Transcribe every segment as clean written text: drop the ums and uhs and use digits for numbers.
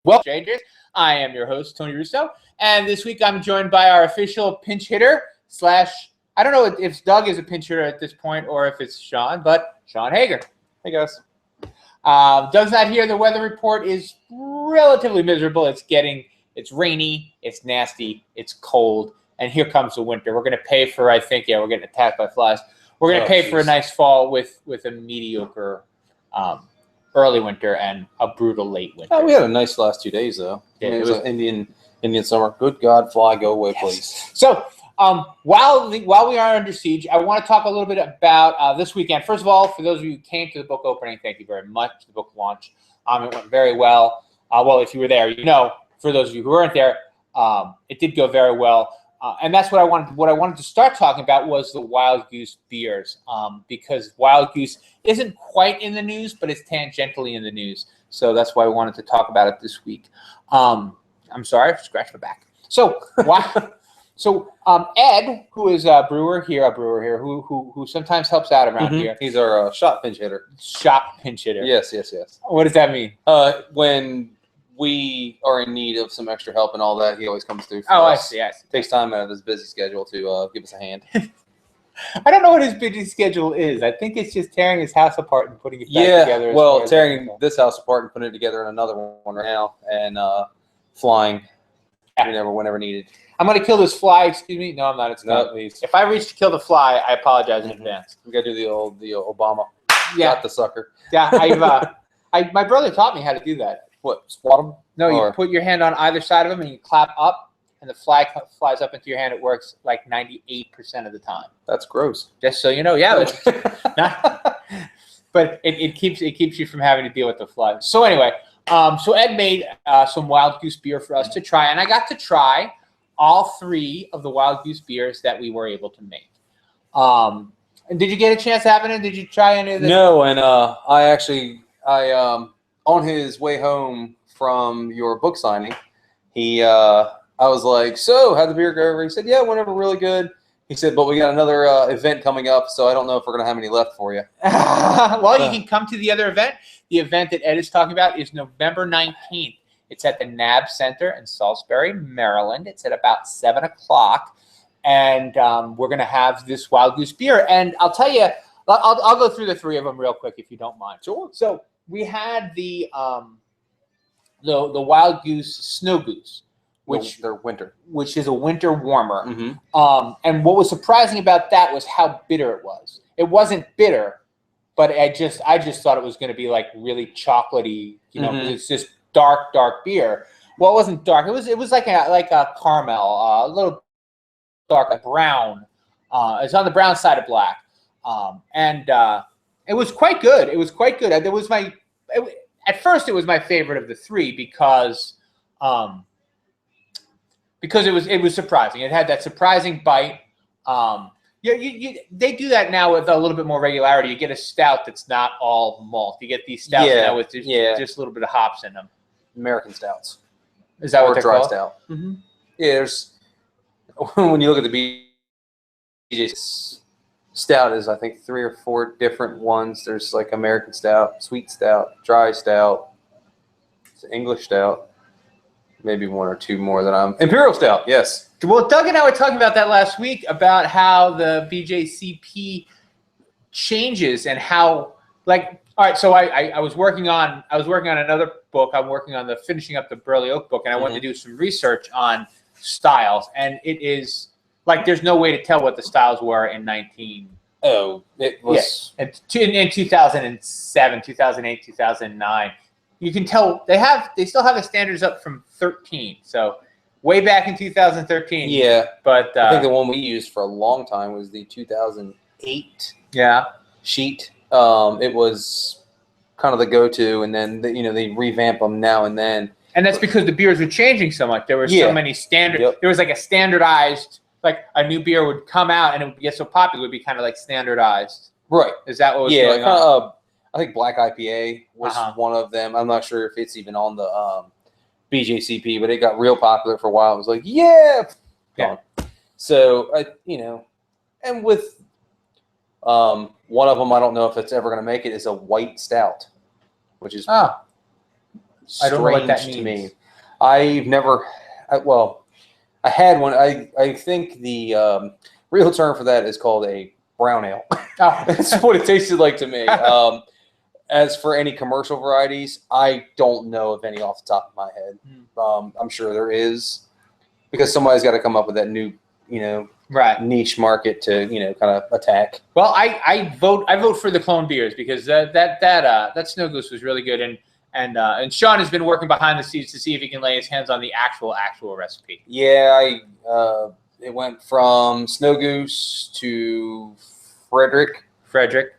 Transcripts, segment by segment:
Welcome, strangers. I am your host, Tony Russo, and this week I'm joined by our official pinch hitter / I don't know if Doug is a pinch hitter at this point or if it's Sean, but Sean Hager. Hey, guys. Doug's not here. The weather report is relatively miserable. It's rainy, it's nasty, it's cold, and here comes the winter. We're going to pay for, we're getting attacked by flies. We're going to pay for a nice fall with a mediocre early winter and a brutal late winter. Oh, we had a nice last 2 days, though. Yeah, it was an Indian summer. Good God, fly, go away, please. So while we are under siege, I want to talk a little bit about this weekend. First of all, for those of you who came to the book opening, thank you very much. The book launch, it went very well. Well, if you were there, you know. For those of you who weren't there, it did go very well. And that's what I wanted to start talking about was the Wild Goose beers, because Wild Goose isn't quite in the news, but it's tangentially in the news. So that's why I wanted to talk about it this week. I'm sorry, scratch my back. So Ed, who is a brewer here, who sometimes helps out around here. He's our shop pinch hitter. Shop pinch hitter. Yes. What does that mean? When we are in need of some extra help and all that, he always comes through for us. I see. Takes time out of his busy schedule to give us a hand. I don't know what his busy schedule is. I think it's just tearing his house apart and putting it back together. Yeah, well, tearing this house apart and putting it together in another one right now, and flying whenever needed. I'm going to kill this fly. Excuse me. No, I'm not. It's not. If I reach to kill the fly, I apologize in advance. We got to do the Obama. Yeah. Got the sucker. Yeah, my brother taught me how to do that. What, squat him? No, you put your hand on either side of him and you clap up, and the fly flies up into your hand. It works like 98% of the time. That's gross. Just so you know, yeah. But it keeps you from having to deal with the fly. So anyway, so Ed made some Wild Goose beer for us to try, and I got to try all 3 of the Wild Goose beers that we were able to make. And did you get a chance to have it? Did you try any of this? No, and I on his way home from your book signing, I was like, so how'd the beer go over? He said, yeah, it went over really good. He said, but we got another event coming up, so I don't know if we're going to have any left for you. Well, you can come to the other event. The event that Ed is talking about is November 19th. It's at the NAB Center in Salisbury, Maryland. It's at about 7 o'clock, and we're going to have this Wild Goose beer. And I'll tell you, I'll go through the 3 of them real quick if you don't mind. Sure. So we had the Wild Goose Snow Goose, which is a winter warmer. Mm-hmm. And what was surprising about that was how bitter it was. It wasn't bitter, but I just thought it was going to be like really chocolatey. It's just dark beer. Well, it wasn't dark. It was like a caramel, a little dark, like brown. It's on the brown side of black, and it was quite good. It was quite good. At first it was my favorite of the 3 because it was surprising. It had that surprising bite. They do that now with a little bit more regularity. You get a stout that's not all malt. You get these stouts now with just a little bit of hops in them. American stouts. Is that what they're dry called? Stout. Mm-hmm. Yeah, there's when you look at the BJ stout is I think 3 or 4 different ones. There's like American stout, sweet stout, dry stout, it's English stout, maybe 1 or 2 more that I'm imperial stout. Yes. Well, Doug and I were talking about that last week about how the BJCP changes and how all right. So I was working on another book. I'm working on finishing up the Burley Oak book, and I wanted to do some research on styles, and it is like there's no way to tell what the styles were in 19. Oh, it was in 2007, 2008, 2009. You can tell they still have the standards up from 13. So way back in 2013. Yeah, but I think the one we used for a long time was the 2008 sheet. It was kind of the go-to, and then they revamp them now and then. And that's because the beers were changing so much. There were so many standard. Yep. There was like a standardized, like a new beer would come out and it would get so popular, it would be kind of like standardized. Right. Is that what was going on? I think Black IPA was one of them. I'm not sure if it's even on the BJCP, but it got real popular for a while. It was like, yeah. So, and with one of them, I don't know if it's ever going to make it, is a white stout, which is I don't know what that strange to means. me. I've never. I had one. I think the real term for that is called a brown ale. Oh. That's what it tasted like to me. As for any commercial varieties, I don't know of any off the top of my head. I'm sure there is, because somebody's got to come up with that new, Right. niche market to, kind of attack. Well, I vote for the clone beers because that Snow Goose was really good, and Sean has been working behind the scenes to see if he can lay his hands on the actual recipe. Yeah, it went from Snow Goose to Frederick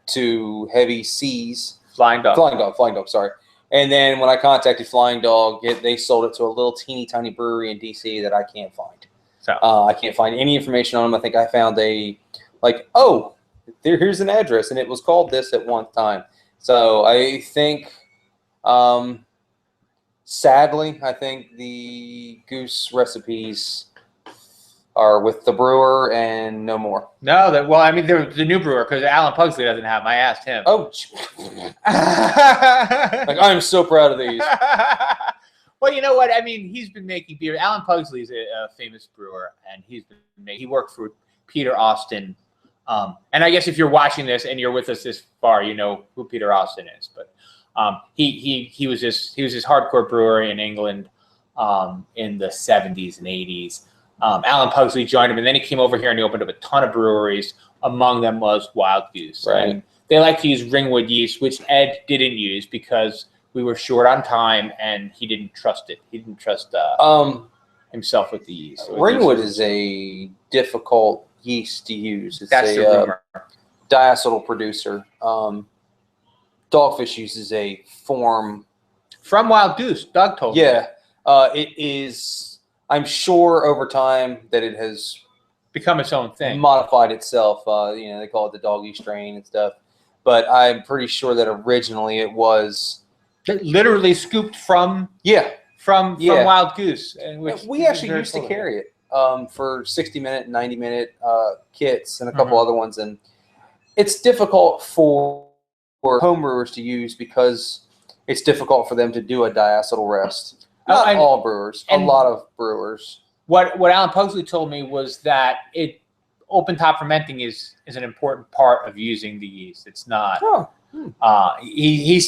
to Heavy Seas. Flying Dog. Flying Dog, sorry. And then when I contacted Flying Dog, they sold it to a little teeny tiny brewery in DC that I can't find. So I can't find any information on them. I think I found here's an address, and it was called this at one time. So I think, sadly, I think the Goose recipes are with the brewer and no more. No, they're the new brewer because Alan Pugsley doesn't have them. I asked him. Oh, I'm so proud of these. Well, you know what? I mean, he's been making beer. Alan Pugsley's a famous brewer, and he worked for Peter Austin. And I guess if you're watching this and you're with us this far, you know who Peter Austin is. But he was this hardcore brewer in England in the 70s and 80s. Alan Pugsley joined him, and then he came over here and he opened up a ton of breweries. Among them was Wild Goose. Right. And they like to use Ringwood yeast, which Ed didn't use because we were short on time and he didn't trust it. He didn't trust himself with the yeast. So Ringwood is a difficult yeast to use. That's the rumor. Diacetyl producer. Dogfish uses a form from Wild Goose. Doug told me. Yeah. It is. I'm sure over time that it has become its own thing, modified itself. They call it the doggy strain and stuff. But I'm pretty sure that originally it was literally scooped from Wild Goose. Which we actually used to carry it for 60-minute, 90-minute kits and a couple other ones. And it's difficult for home brewers to use because it's difficult for them to do a diacetyl rest. Not all brewers, a lot of brewers. What Alan Pugsley told me was that open top fermenting is an important part of using the yeast. It's not. He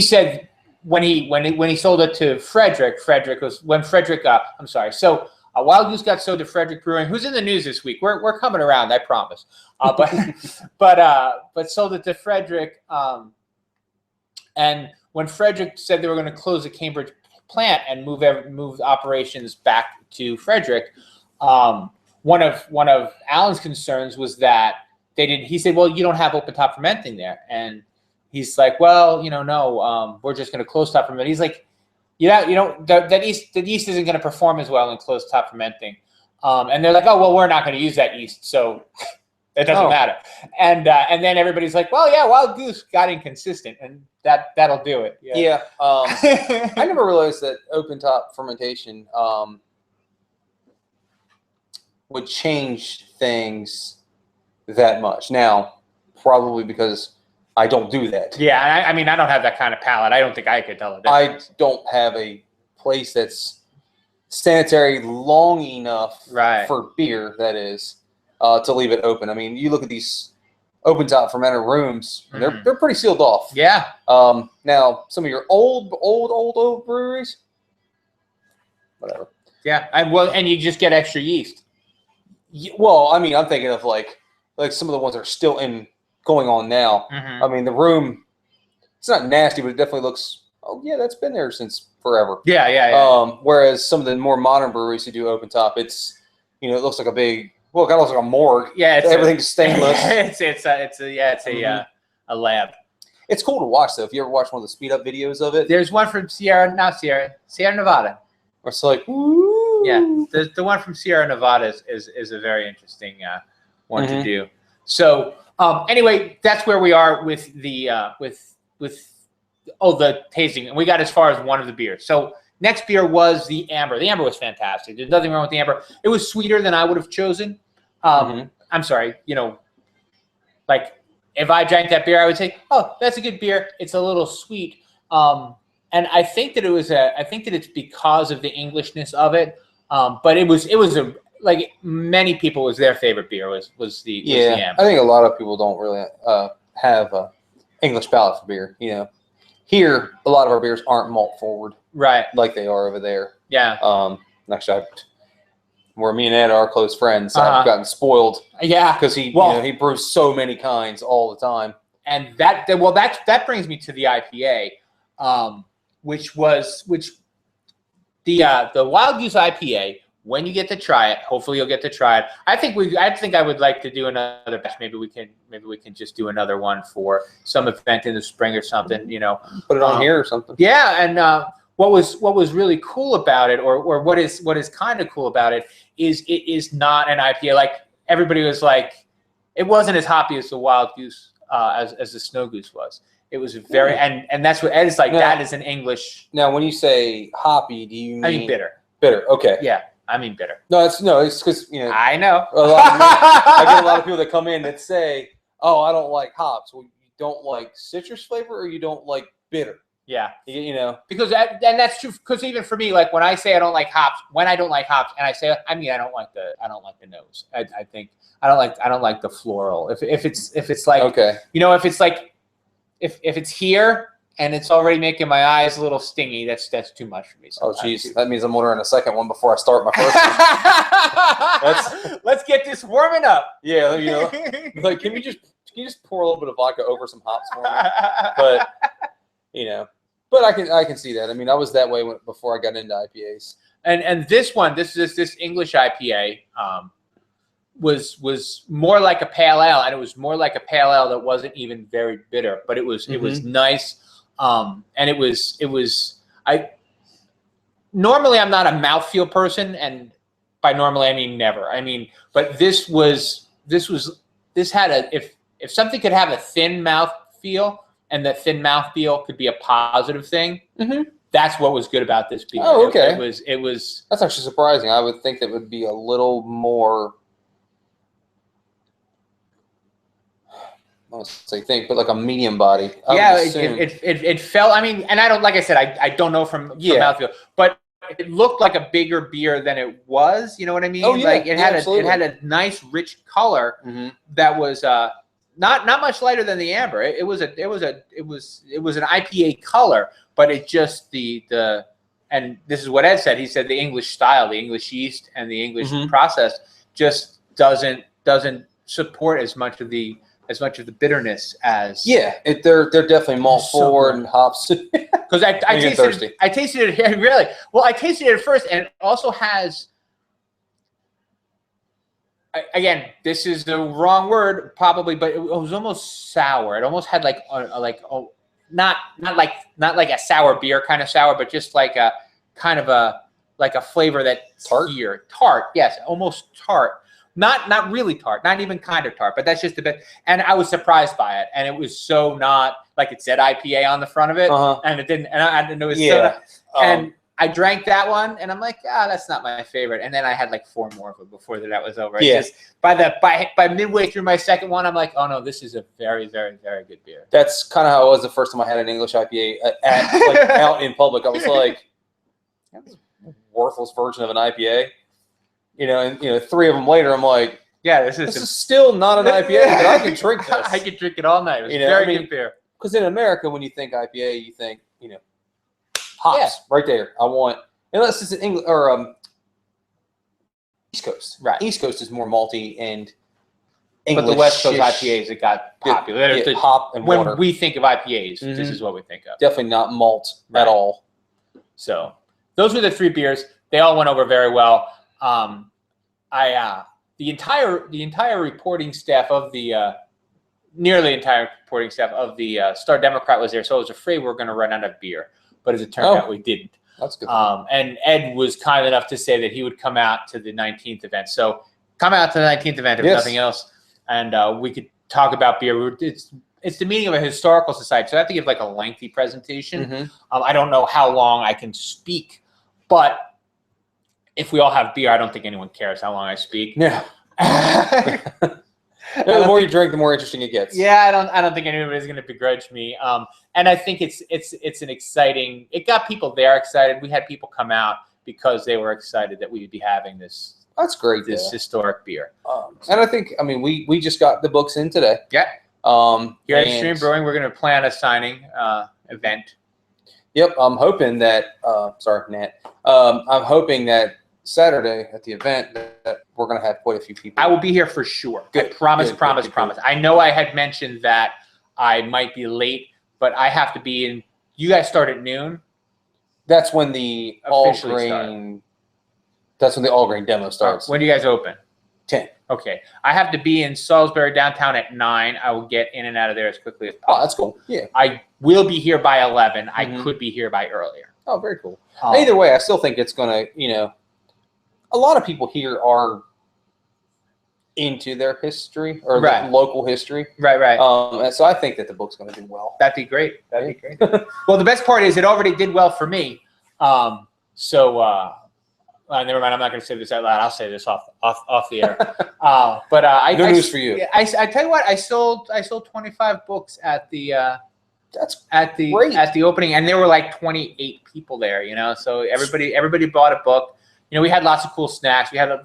said when he sold it to Frederick was when Frederick. I'm sorry. So Wild Goose got sold to Frederick Brewing, who's in the news this week. We're coming around, I promise. But sold it to Frederick. And when Frederick said they were going to close the Cambridge plant and move operations back to Frederick, one of Alan's concerns was that they didn't. He said, "Well, you don't have open top fermenting there," and he's like, "Well, no, we're just going to close top ferment." He's like, the yeast isn't going to perform as well in closed top fermenting," and they're like, "Oh, well, we're not going to use that yeast, so it doesn't matter." And then everybody's like, "Well, yeah, Wild Goose got inconsistent, and that'll do it." Yeah. I never realized that open top fermentation would change things that much. Now, probably because I don't do that. Yeah, I mean, I don't have that kind of palate. I don't think I could tell it. I don't have a place that's sanitary long enough for beer, that is, to leave it open. I mean, you look at these open top fermenter rooms, they're pretty sealed off. Yeah. Now, some of your old breweries, whatever. Yeah, and you just get extra yeast. Well, I mean, I'm thinking of like some of the ones that are still going on now. Mm-hmm. I mean, the room, it's not nasty, but it definitely looks, oh yeah, that's been there since forever. Yeah. Whereas some of the more modern breweries who do open top, it's, it looks like a big, well, it kind of looks like a morgue. Yeah, everything's stainless. It's a lab. It's cool to watch though. If you ever watch one of the speed up videos of it, there's one from Sierra Nevada. It's like, woo. Yeah, the one from Sierra Nevada is a very interesting one to do. So anyway, that's where we are with the the tasting, and we got as far as one of the beers. So next beer was the Amber. The Amber was fantastic. There's nothing wrong with the Amber. It was sweeter than I would have chosen. I'm sorry, like if I drank that beer, I would say, oh, that's a good beer. It's a little sweet. and I think that it's because of the Englishness of it. But it was a like many people was their favorite beer was the Amber. I think a lot of people don't really have a English palate for beer. You know, here a lot of our beers aren't malt forward, right? Like they are over there. Yeah. Actually, where me and Ed are close friends, I've gotten spoiled. Yeah, because he he brews so many kinds all the time. And that brings me to the IPA, which the Wild Goose IPA. When you get to try it, hopefully you'll get to try it. I think I would like to do another batch. Maybe we can just do another one for some event in the spring or something. You know, put it on here or something. Yeah, and what was really cool about it, or what is kind of cool about it, is it is not an IPA. Like everybody was like, it wasn't as hoppy as the Wild Goose as the Snow Goose was. It was very and that's what Ed is like. Now, that is an English. Now, when you say hoppy, do you mean? I mean bitter. Bitter. Okay. Yeah. I mean bitter. It's because I know. I get a lot of people that come in that say, "Oh, I don't like hops." Well, you don't like citrus flavor, or you don't like bitter. Yeah, because that's true. Because even for me, like when I say I don't like hops, and I don't like the nose. I think I don't like the floral. If it's like okay, if it's like if it's here. And it's already making my eyes a little stingy. That's too much for me. Oh, geez. That means I'm ordering a second one before I start my first one. Let's get this warming up. Yeah, like can you just pour a little bit of vodka over some hops for me? But I can see that. I mean, I was that way before I got into IPAs. And this English IPA was more like a pale ale, and it was more like a pale ale that wasn't even very bitter, but it was nice. And it was normally I'm not a mouthfeel person, and by normally I mean never. I mean, but this had if something could have a thin mouth feel, and that thin mouth feel could be a positive thing. That's what was good about this beer. Oh, okay. It was. That's actually surprising. I would think that would be a little more. I don't say think, but like a medium body. It felt. I mean, and I don't, like I said, I don't know from mouthfeel, but it looked like a bigger beer than it was. You know what I mean? Oh yeah, like it had a nice rich color that was not much lighter than the amber. It was an IPA color, but it just and this is what Ed said. He said the English style, the English yeast, and the English process just doesn't support as much of the bitterness as they're definitely malt forward and hops. Because I tasted it here really well. I tasted it at first, and it also has. Again, this is the wrong word probably, but it was almost sour. It almost had not like a sour beer kind of sour, but just like a kind of a flavor that tart. Yes, almost tart. Not really tart, not even kind of tart, but that's just a bit. And I was surprised by it, and it was so not like it said IPA on the front of it, and it didn't. And I didn't know it was soda. And I drank that one, and I'm like, that's not my favorite. And then I had like 4 more of them before that was over. Yeah. Just by midway through my second one, I'm like, oh no, this is a very, very, very good beer. That's kind of how it was the first time I had an English IPA out in public. I was like, that's a worthless version of an IPA. And 3 of them later, I'm like, this is still not an IPA, but I can drink this. I can drink it all night. It was very good beer. Because in America, when you think IPA, you think, hops right there. I want, unless it's an English or East Coast. Right. East Coast is more malty and English. But the West Coast IPAs, it got popular. Hop and water. When we think of IPAs, this is what we think of. Definitely not malt at all. So those were the 3 beers. They all went over very well. The entire reporting staff of the nearly entire reporting staff of the Star Democrat was there, so I was afraid we were going to run out of beer, but as it turned out, we didn't. That's good. And Ed was kind enough to say that he would come out to the 19th event. So come out to the 19th event if nothing else, and we could talk about beer. It's the meeting of a historical society, so I have to give like a lengthy presentation. I don't know how long I can speak, but if we all have beer, I don't think anyone cares how long I speak. Yeah. The more you drink, the more interesting it gets. Yeah, I don't think anybody's going to begrudge me. And I think it's an exciting. It got people there excited. We had people come out because they were excited that we would be having this. That's great. This historic beer. And I think, I mean, we just got the books in today. Yeah. Here at and- Extreme Brewing, we're going to plan a signing event. Yep, I'm hoping that. Sorry, Nat. I'm hoping that Saturday at the event that we're going to have quite a few people. I will be here for sure. Good, I promise, good, promise, good, promise. I know I had mentioned that I might be late, but I have to be in. You guys start at noon. That's when the all Officially grain. That's when the all grain demo starts. When do you guys open? 10. Okay. I have to be in Salisbury downtown at 9. I will get in and out of there as quickly as possible. Oh, that's cool. Yeah. I will be here by 11. I Mhm. could be here by earlier. Oh, very cool. Either way, I still think it's going to, a lot of people here are into their history or Right. the local history. Right. And so I think that the book's going to do well. That'd be great. That'd be great. Well, the best part is it already did well for me. Never mind. I'm not going to say this out loud. I'll say this off the air. Good news for you. I tell you what. I sold 25 books at the That's great. At the opening, and there were like 28 people there. So everybody bought a book. We had lots of cool snacks. We had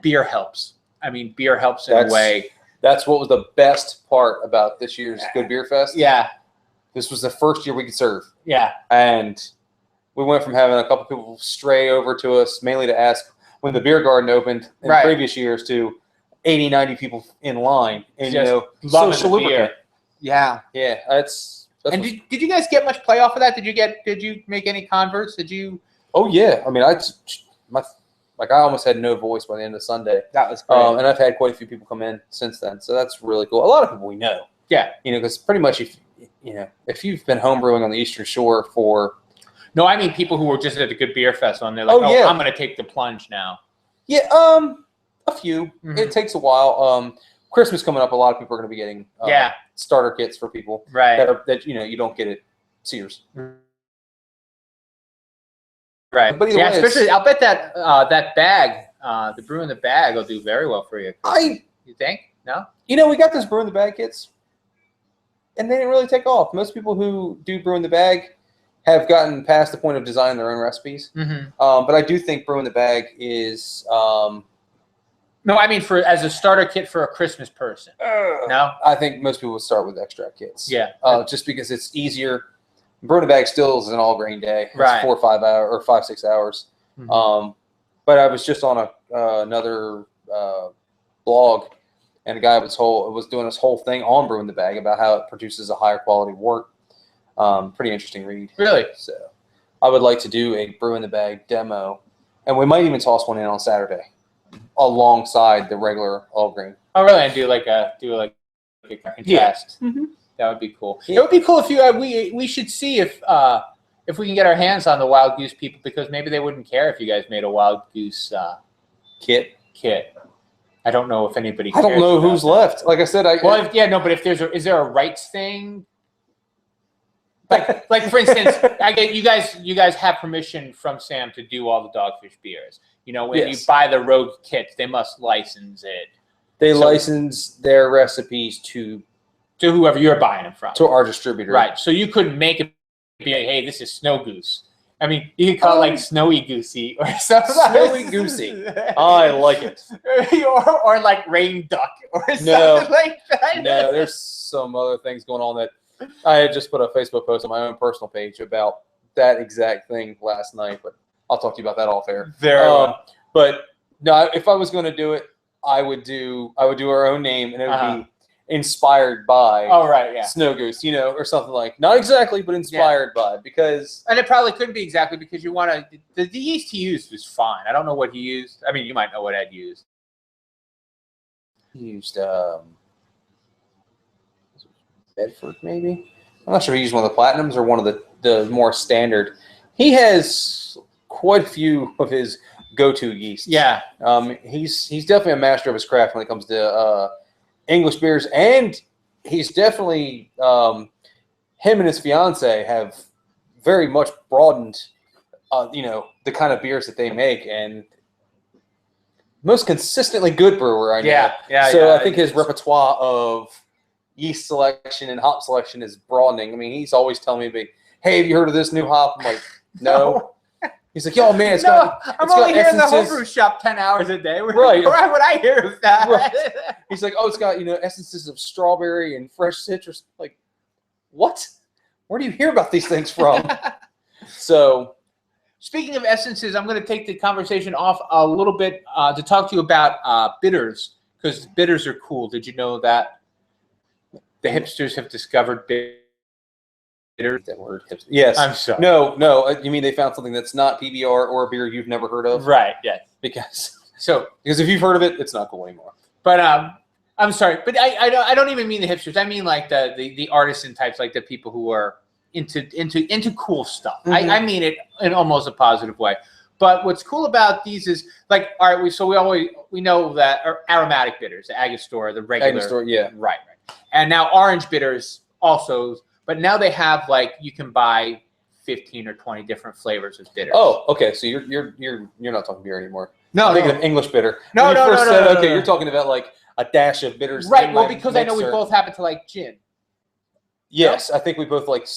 beer helps. I mean, beer helps in a way. That's what was the best part about this year's Good Beer Fest. Yeah. This was the first year we could serve. Yeah. And we went from having a couple people stray over to us, mainly to ask when the beer garden opened in Right. previous years, to 80, 90 people in line. And, Just loving social the beer. lubricant. Yeah. Yeah, that's And did you guys get much play off of that? Did you make any converts? Did you? Oh, yeah. I mean, I almost had no voice by the end of Sunday. That was great. And I've had quite a few people come in since then. So that's really cool. A lot of people we know. Yeah. Because pretty much if you've been homebrewing on the Eastern Shore for. No, I mean people who were just at the Good Beer Fest and they're like, Oh, yeah. I'm going to take the plunge now. Yeah, a few. Mhm. It takes a while. Christmas coming up, a lot of people are going to be getting starter kits for people Right. that you don't get at Sears. Right. But either Yeah, way, especially I'll bet that that bag, the brew in the bag, will do very well for you. You think? No? We got those brew in the bag kits, and they didn't really take off. Most people who do brew in the bag have gotten past the point of designing their own recipes. Mm-hmm. But I do think brew in the bag is. No, I mean as a starter kit for a Christmas person. No? I think most people would start with extract kits. Yeah. Just because it's easier. Brew in a bag still is an all grain day. It's Right. 4 or 5 hours or 5, 6 hours. Mhm. But I was just on another blog, and a guy was doing this whole thing on brew in the bag about how it produces a higher quality wort. Pretty interesting read. Really? So I would like to do a brew in the bag demo, and we might even toss one in on Saturday alongside the regular all grain. Oh, really? And do like a contrast. Mhm. That would be cool. Yeah. It would be cool if we should see if we can get our hands on the Wild Goose people, because maybe they wouldn't care if you guys made a Wild Goose Kit. kit. I don't know if anybody. I don't cares know about who's that. left. Like I said, Well, but if is there a rights thing? Like for instance, you guys have permission from Sam to do all the Dogfish beers. When you Yes. buy the Rogue kits, they must license it they So- license their recipes to to whoever you're buying them from. our distributor. Right. So you couldn't make it be like, hey, this is Snow Goose. I mean, you could call it like Snowy Goosey or something. Snowy Goosey. I like it. or like Rain Duck or something No. like that. No, there's some other things going on that I had just put a Facebook post on my own personal page about that exact thing last night, but I'll talk to you about that off air. Very well. But no, if I was going to do it, I would do our own name, and it would be inspired by Oh, right, yeah. Snow Goose, or something like, not exactly, but inspired by, because And it probably couldn't be exactly because you want to. The yeast he used was fine. I don't know what he used. I mean, you might know what Ed used. he used Bedford, maybe. I'm not sure if he used one of the platinums or one of the more standard. He has quite a few of his go-to yeasts. Yeah. He's definitely a master of his craft when it comes to English beers, and he's definitely him and his fiance have very much broadened, the kind of beers that they make, and most consistently good brewer I know. Yeah. So I think his repertoire of yeast selection and hop selection is broadening. I mean, he's always telling me, "Hey, have you heard of this new hop?" I'm like, "No." He's like, "Yo, man, I'm only here in the essences." homebrew shop 10 hours a day. Right. Why would I hear of that? Right. He's like, "Oh, it's got essences of strawberry and fresh citrus." Like, what? Where do you hear about these things from? So, speaking of essences, I'm going to take the conversation off a little bit to talk to you about bitters, because bitters are cool. Did you know that the hipsters have discovered bitters? that word, yes. I'm sorry. No. You mean they found something that's not PBR or a beer you've never heard of? Right. Yes. Because So, if you've heard of it, it's not cool anymore. but I'm sorry, but I don't even mean the hipsters. I mean like the artisan types, like the people who are into cool stuff. Mhm. I mean it in almost a positive way. But what's cool about these is like, all right, we know that aromatic bitters, the Angostura, the regular, Angostura, yeah. right, and now orange bitters also, but now they have like you can buy 15 or 20 different flavors of bitters. Oh, okay. So you're not talking beer anymore. no, I'm thinking no. of English bitter. No, When you no, first no, said, no, no, okay, no. you're talking about like a dash of bitters. Right. in Well, my because I know we mixer. both happen to like gin. Yes, I think we both like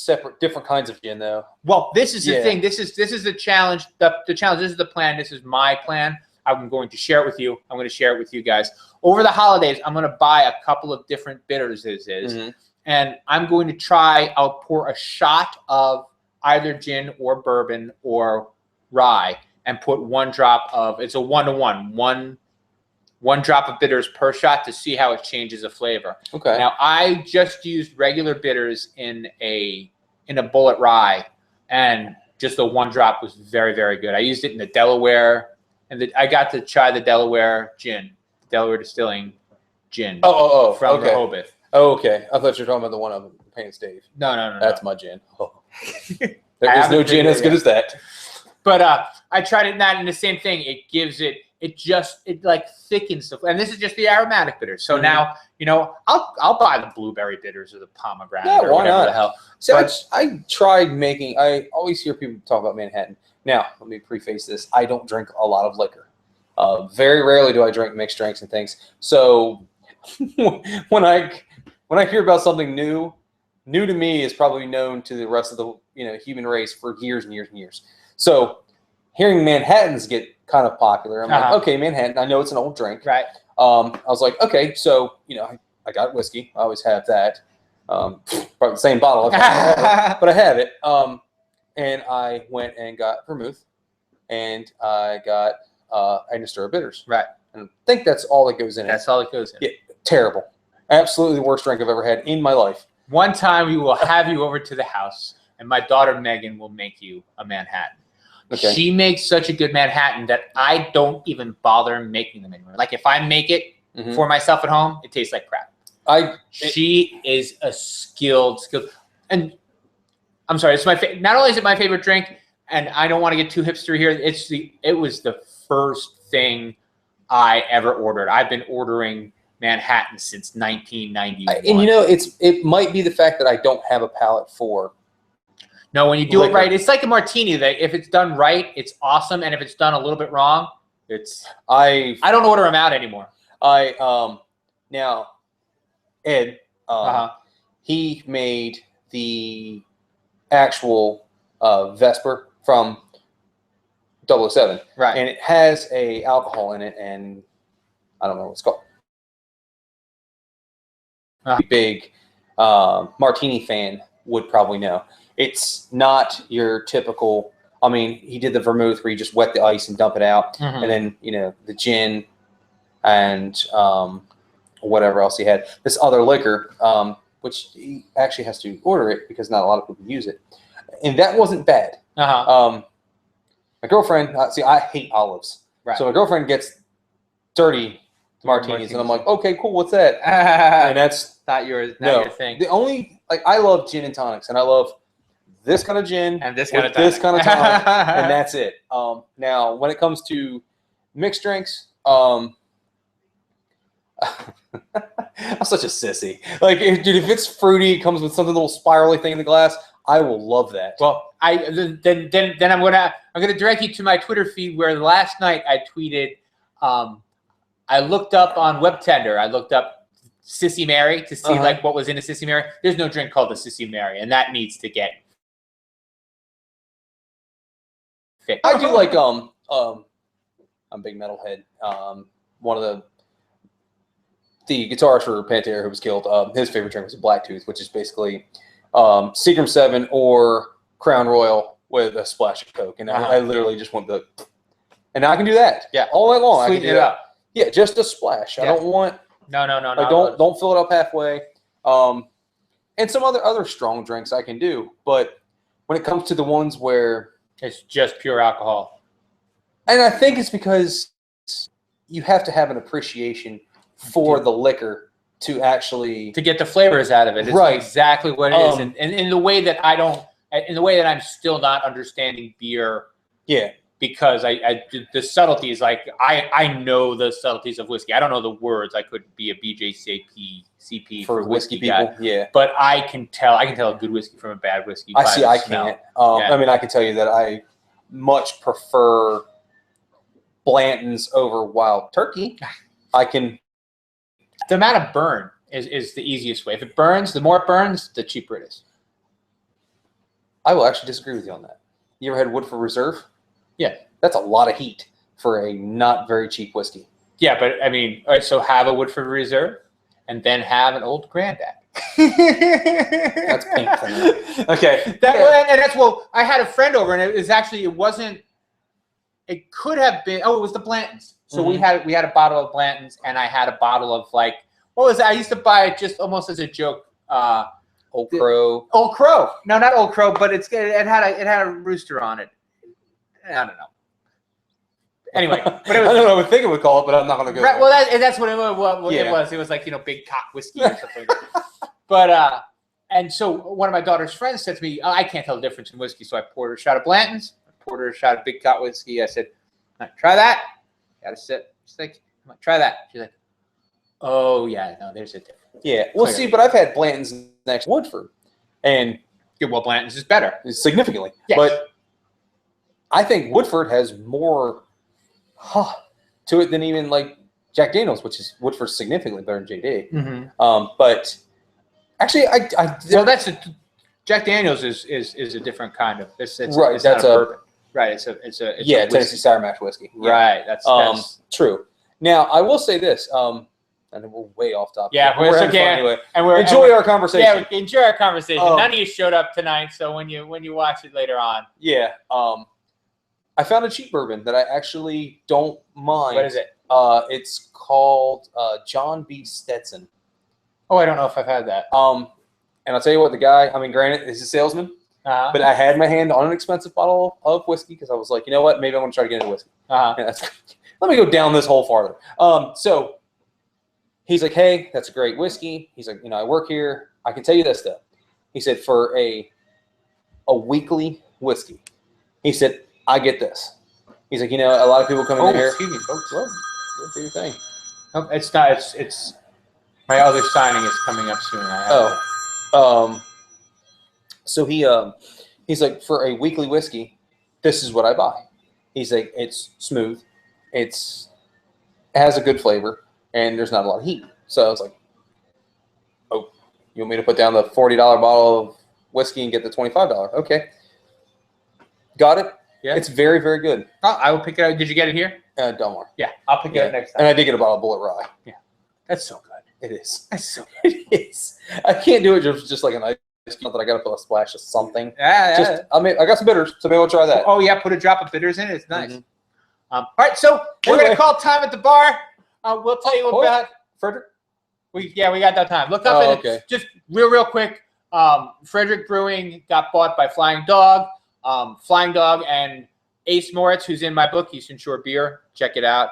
different kinds of gin, though. Well, this is the Yeah. thing. This is the challenge. The challenge. This is the plan. This is my plan. I'm going to share it with you. I'm going to share it with you guys. Over the holidays, I'm going to buy a couple of different bitters, Mhm. and I'm going to try. I'll pour a shot of either gin or bourbon or rye, and put one drop of. It's a 1-to-1. One drop of bitters per shot to see how it changes the flavor. Okay. Now, I just used regular bitters in a bullet rye, and just the one drop was very, very good. I used it in the Delaware, and I got to try the Delaware gin, Delaware Distilling gin Oh, from okay. Rehoboth. Oh, okay. I thought you were talking about the one of Pants Dave. No. That's my gin. Oh. I There is haven't no gin figured as it good out. as that. But I tried it in that, and the same thing. It gives it like thickens the. And this is just the aromatic bitters. So Mhm. now, I'll buy the blueberry bitters or the pomegranate Yeah, or why whatever not? the hell. So But- I tried making. I always hear people talk about Manhattan. Now, let me preface this. I don't drink a lot of liquor. Very rarely do I drink mixed drinks and things. So when I hear about something new to me is probably known to the rest of the human race for years and years and years. So hearing Manhattans get kind of popular, I'm like, okay, Manhattan. I know it's an old drink. Right. I was like, okay, so I got whiskey. I always have that. Probably the same bottle, but I have it. And I went and got vermouth, and I got Angostura bitters. Right. And I think that's all that goes in it. That's all it goes in. Yeah, terrible. Absolutely the worst drink I've ever had in my life. One time we will have you over to the house, and my daughter Megan will make you a Manhattan. Okay. She makes such a good Manhattan that I don't even bother making them anymore. Like if I make it Mhm. for myself at home, it tastes like crap. She is a skilled, and I'm sorry, it's not only is it my favorite drink, and I don't want to get too hipster here. It was the first thing I ever ordered. I've been ordering Manhattan since 1991. And it might be the fact that I don't have a palate for. No, when you do liquor. it right, it's like a martini. That if it's done right, it's awesome, and if it's done a little bit wrong, I don't order them out anymore. Now Ed, he made the actual Vesper from 007. Right. And it has a alcohol in it, and I don't know what it's called. Big martini fan would probably know. It's not your typical. I mean, he did the vermouth where you just wet the ice and dump it out, Mhm. and then the gin and whatever else he had. This other liquor, which he actually has to order it because not a lot of people use it, and that wasn't bad. My girlfriend, I hate olives, Right. so my girlfriend gets dirty martinis, and I'm like, okay, cool, what's that? and And that's not your thing. the only I love gin and tonics, and I love this kind of gin And this with kind of this kind of tonic, and and that's it. Now, when it comes to mixed drinks, I'm such a sissy. Like, dude, if it's fruity, it comes with something little spirally thing in the glass, I will love that. Well, then I'm gonna direct you to my Twitter feed where last night I tweeted I looked up on WebTender. I looked up Sissy Mary to see like what was in a Sissy Mary. There's no drink called a Sissy Mary, and that needs to get fixed. I do like I'm a big metalhead. One of the guitarist for Pantera who was killed, his favorite drink was a Blacktooth, which is basically Seagram 7 or Crown Royal with a splash of Coke. And I literally just want the, and I can do that. Yeah. All night long. Sweeten I can do it that. up. Yeah, just a splash. Yeah. I don't want, No. like, don't fill it up halfway. And some other strong drinks I can do. But when it comes to the ones where It's just pure alcohol. and I think it's because you have to have an appreciation for the liquor to actually To get the flavors out of it. It's Right. exactly what it is. And in the way that I'm still not understanding beer because the subtleties, like I know the subtleties of whiskey. I don't know the words. I could be a BJCP for whiskey guy. people. Yeah. But I can tell a good whiskey from a bad whiskey. I by see. the I smell. can't. Yeah. I mean, I can tell you that I much prefer Blanton's over Wild Turkey. I can. The amount of burn is the easiest way. If it burns, the more it burns, the cheaper it is. I will actually disagree with you on that. You ever had Woodford Reserve? Yeah. That's a lot of heat for a not very cheap whiskey. Yeah, but I mean, all right, so have a Woodford Reserve and then have an Old Grandad. That's pink for me. Okay. And that's, well, I had a friend over and it could have been, it was the Blantons. So we had a bottle of Blantons and I had a bottle of like, what was that? I used to buy it just almost as a joke. Old Crow. Old Crow. No, not Old Crow, but it had a rooster on it. I don't know. Anyway, but it was, I don't know what I think it would call it, but I'm not going to go right, there. well, that's what it was. Yeah. It was. It was like, big cock whiskey or something. But and so one of my daughter's friends said to me, "I can't tell the difference in whiskey." So I poured her a shot of Blanton's. I poured her a shot of big cock whiskey. I said, "All right, try that." Got to sip. She's like, "I'm like, try that." She's like, "Oh yeah, no, there's a difference." Yeah. Well, see, but I've had Blanton's next to Woodford, and Yeah, well, Blanton's is better. significantly. Yes. But I think Woodford has more to it than even like Jack Daniels, which is Woodford's significantly better than JD. Mm-hmm. But actually, Well, Jack Daniels is a different kind of. It's Right, It's that's not a a- bourbon. Right. It's a yeah, whiskey. Tennessee Sour Mash whiskey. Yeah. Right. That's True. Now, I will say this. And we're way off topic. Yeah, but we're having okay. fun anyway. and we're Enjoy our conversation. Yeah, enjoy our conversation. Um, None of you showed up tonight, so when you watch it later on, Yeah. I found a cheap bourbon that I actually don't mind. what is it? It's called John B. Stetson. Oh, I don't know if I've had that. And I'll tell you what, the guy, I mean, granted, he's a salesman, but I had my hand on an expensive bottle of whiskey because I was like, you know what, maybe I'm going to try to get into whiskey. Yeah, let me go down this hole farther. So he's like, hey, that's a great whiskey. He's like, I work here. I can tell you this, though. He said, for a weekly whiskey, he said, I get this. He's like, a lot of people come in here. Excuse me, folks. Well, do your thing. Oh, it's not. It's my other signing is coming up soon. So he's like, for a weekly whiskey, this is what I buy. He's like, it's smooth, it has a good flavor, and there's not a lot of heat. So I was like, oh, you want me to put down the $40 bottle of whiskey and get the $25? Okay, got it. Yeah. It's very, very good. Oh, I will pick it up. Did you get it here? Don't worry. Yeah, I'll pick it up next time. And I did get a bottle of Bullet Rye. That's so good. It is. That's so good. It is. I can't do it just like an ice cube, that I got to put a splash of something. Yeah. I got some bitters, so maybe I'll try that. Oh yeah, put a drop of bitters in it. It's nice. Mhm. All right, so we're Anyway. gonna call time at the bar. We'll tell you about. Frederick? We got that time. Look up okay. just real quick. Frederick Brewing got bought by Flying Dog. Flying Dog and Ace Moritz, who's in my book, Eastern Shore Beer. Check it out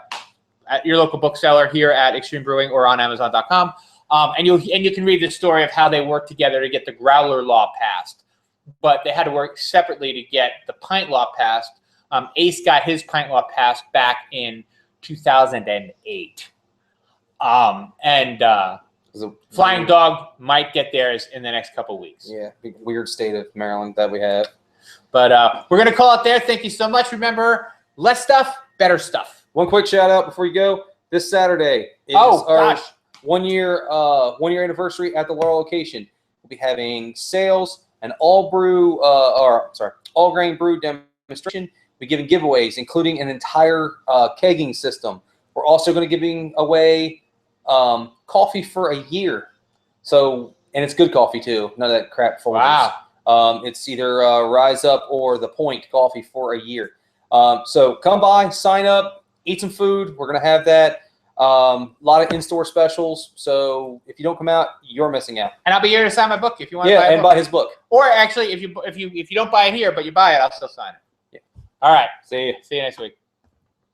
at your local bookseller here at Extreme Brewing or on Amazon.com. And you can read the story of how they worked together to get the growler law passed, but they had to work separately to get the pint law passed. Ace got his pint law passed back in 2008. Flying Dog might get theirs in the next couple of weeks. Yeah, big weird state of Maryland that we have. But we're going to call it there. Thank you so much. Remember, less stuff, better stuff. One quick shout out before you go. This Saturday is Oh our gosh. 1 year anniversary at the Laurel location. We'll be having sales, an all grain brew demonstration. We're giving giveaways, including an entire kegging system. We're also going to be giving away coffee for a year. So, and it's good coffee too. None of that crap Folgers. Wow. It's either Rise Up or The Point coffee for a year. So come by, sign up, eat some food. We're going to have that. A lot of in-store specials. So if you don't come out, you're missing out. And I'll be here to sign my book if you want to Yeah, buy a and book. buy his book. Or actually, if you don't buy it here, but you buy it, I'll still sign it. Yeah. All right. See you. See you next week.